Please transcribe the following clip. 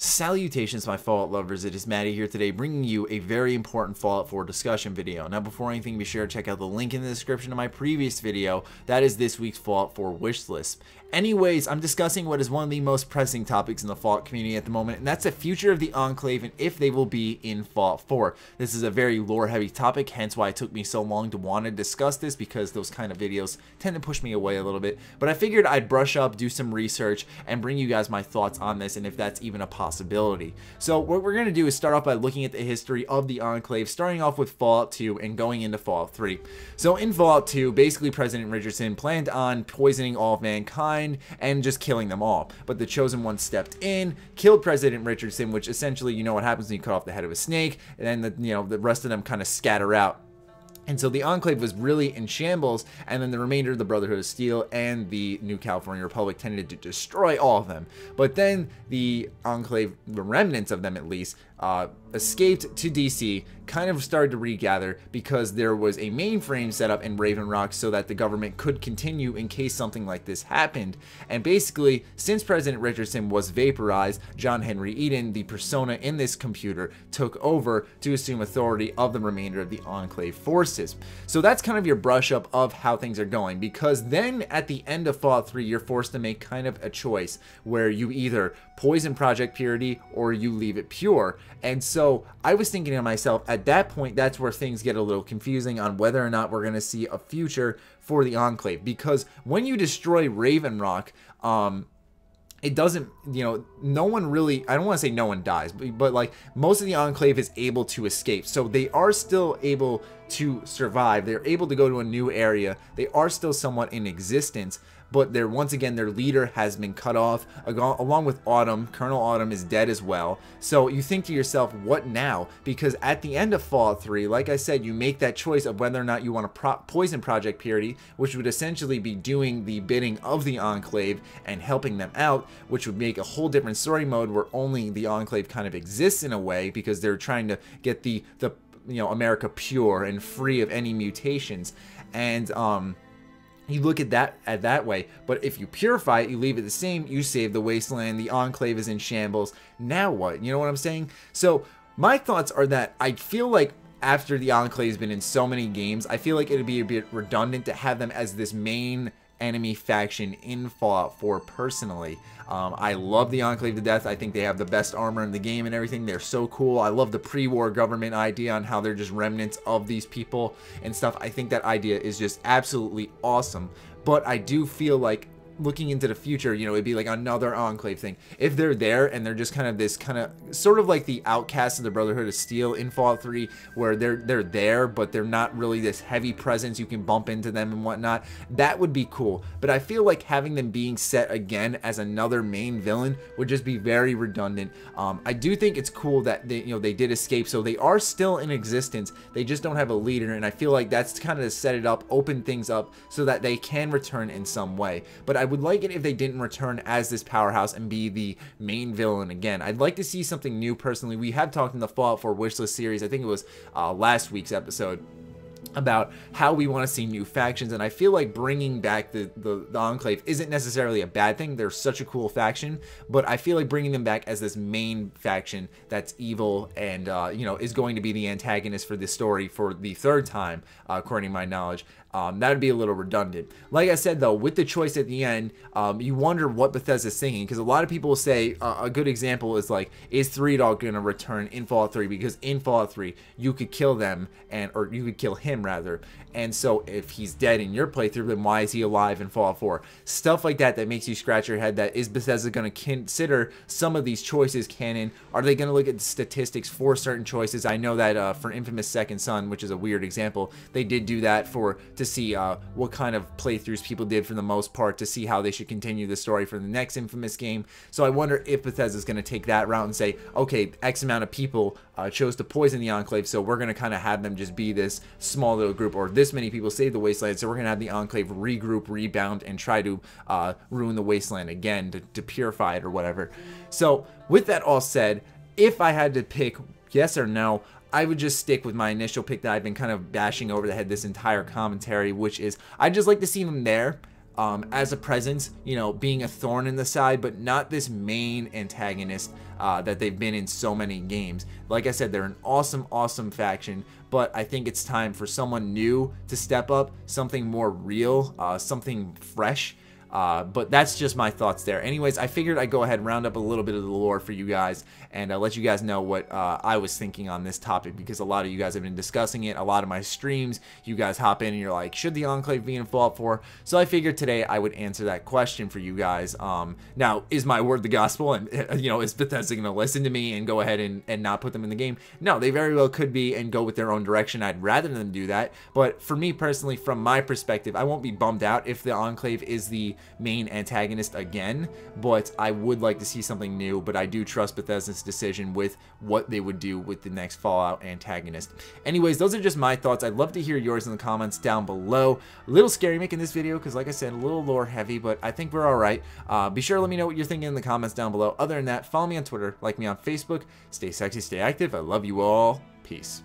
Salutations, my Fallout lovers. It is Matty here today, bringing you a very important Fallout 4 discussion video. Now, before anything, be sure to check out the link in the description of my previous video. That is this week's Fallout 4 wish list. Anyways, I'm discussing what is one of the most pressing topics in the Fallout community at the moment, and that's the future of the Enclave and if they will be in Fallout 4. This is a very lore-heavy topic, hence why it took me so long to want to discuss this, because those kind of videos tend to push me away a little bit. But I figured I'd brush up, do some research, and bring you guys my thoughts on this, and if that's even a possibility. So what we're going to do is start off by looking at the history of the Enclave, starting off with Fallout 2 and going into Fallout 3. So in Fallout 2, basically President Richardson planned on poisoning all of mankind and just killing them all. But the Chosen One stepped in, killed President Richardson, which essentially, you know what happens when you cut off the head of a snake, and then the rest of them kind of scatter out. And so the Enclave was really in shambles, and then the remainder of the Brotherhood of Steel and the New California Republic tended to destroy all of them. But then the Enclave, the remnants of them at least, escaped to DC, kind of started to regather because there was a mainframe set up in Raven Rock so that the government could continue in case something like this happened. And basically, since President Richardson was vaporized, John Henry Eden, the persona in this computer, took over to assume authority of the remainder of the Enclave forces. So that's kind of your brush up of how things are going, because then at the end of Fallout 3, you're forced to make kind of a choice where you either poison Project Purity or you leave it pure. And so I was thinking to myself, at that point, that's where things get a little confusing on whether or not we're going to see a future for the Enclave. Because when you destroy Raven Rock, it doesn't, no one really, I don't want to say no one dies, but like most of the Enclave is able to escape. So they are still able to survive. They're able to go to a new area. They are still somewhat in existence, but they're, once again, their leader has been cut off, along with Autumn. Colonel Autumn is dead as well. So you think to yourself, what now? Because at the end of Fallout 3, like I said, you make that choice of whether or not you want to poison Project Purity, which would essentially be doing the bidding of the Enclave and helping them out, which would make a whole different story mode where only the Enclave kind of exists in a way, because they're trying to get the America pure and free of any mutations. And you look at that way. But if you purify it, you leave it the same, you save the wasteland, the Enclave is in shambles. Now what? You know what I'm saying? So my thoughts are that I feel like after the Enclave has been in so many games, I feel like it'd be a bit redundant to have them as this main enemy faction in Fallout 4 personally. I love the Enclave to death. I think they have the best armor in the game and everything. They're so cool. I love the pre-war government idea on how they're just remnants of these people and stuff. I think that idea is just absolutely awesome. But I do feel like looking into the future, it'd be like another Enclave thing. If they're there and they're just kind of this sort of like the outcasts of the Brotherhood of Steel in Fallout 3, where they're there, but they're not really this heavy presence, you can bump into them and whatnot, that would be cool. But I feel like having them being set again as another main villain would just be very redundant. I do think it's cool that they did escape, so they are still in existence. They just don't have a leader, and I feel like that's kind of to set it up, open things up so that they can return in some way. But I would like it if they didn't return as this powerhouse and be the main villain again. I'd like to see something new personally. We have talked in the Fallout 4 wishlist series, I think it was last week's episode, about how we want to see new factions, and I feel like bringing back the Enclave isn't necessarily a bad thing. They're such a cool faction, but I feel like bringing them back as this main faction that's evil and is going to be the antagonist for this story for the third time, according to my knowledge, that would be a little redundant. Like I said though, with the choice at the end, you wonder what Bethesda's thinking, because a lot of people will say a good example is like, is Three Dog going to return in Fallout 3? Because in Fallout 3 you could kill them, or you could kill him rather, and so if he's dead in your playthrough, then why is he alive in Fallout 4? Stuff like that makes you scratch your head. That is Bethesda going to consider some of these choices canon? Are they going to look at the statistics for certain choices? I know that for Infamous Second Son, which is a weird example, they did do that to see what kind of playthroughs people did for the most part, to see how they should continue the story for the next Infamous game. So I wonder if Bethesda's going to take that route and say, okay, X amount of people chose to poison the Enclave, so we're going to kind of have them just be this small little group, or this many people save the Wasteland, so we're going to have the Enclave regroup, rebound, and try to ruin the Wasteland again to purify it or whatever. So with that all said, if I had to pick yes or no, I would just stick with my initial pick that I've been kind of bashing over the head this entire commentary, which is I'd just like to see them there. as a presence, you know, being a thorn in the side, but not this main antagonist that they've been in so many games. Like I said, they're an awesome faction, but I think it's time for someone new to step up, something more real, something fresh. But that's just my thoughts there. Anyways, I figured I'd go ahead and round up a little bit of the lore for you guys and let you guys know what I was thinking on this topic, because a lot of you guys have been discussing it. A lot of my streams, you guys hop in and you're like, should the Enclave be in Fallout 4? So I figured today I would answer that question for you guys. Now, is my word the gospel? And, you know, is Bethesda going to listen to me and go ahead and not put them in the game? No, they very well could be and go with their own direction. I'd rather them do that. But for me personally, from my perspective, I won't be bummed out if the Enclave is the main antagonist again, but I would like to see something new. But I do trust Bethesda's decision with what they would do with the next Fallout antagonist. Anyways, those are just my thoughts. I'd love to hear yours in the comments down below. A little scary making this video because, like I said, a little lore heavy, but I think we're all right. Be sure to let me know what you're thinking in the comments down below. Other than that, follow me on Twitter, like me on Facebook. Stay sexy, stay active. I love you all. Peace.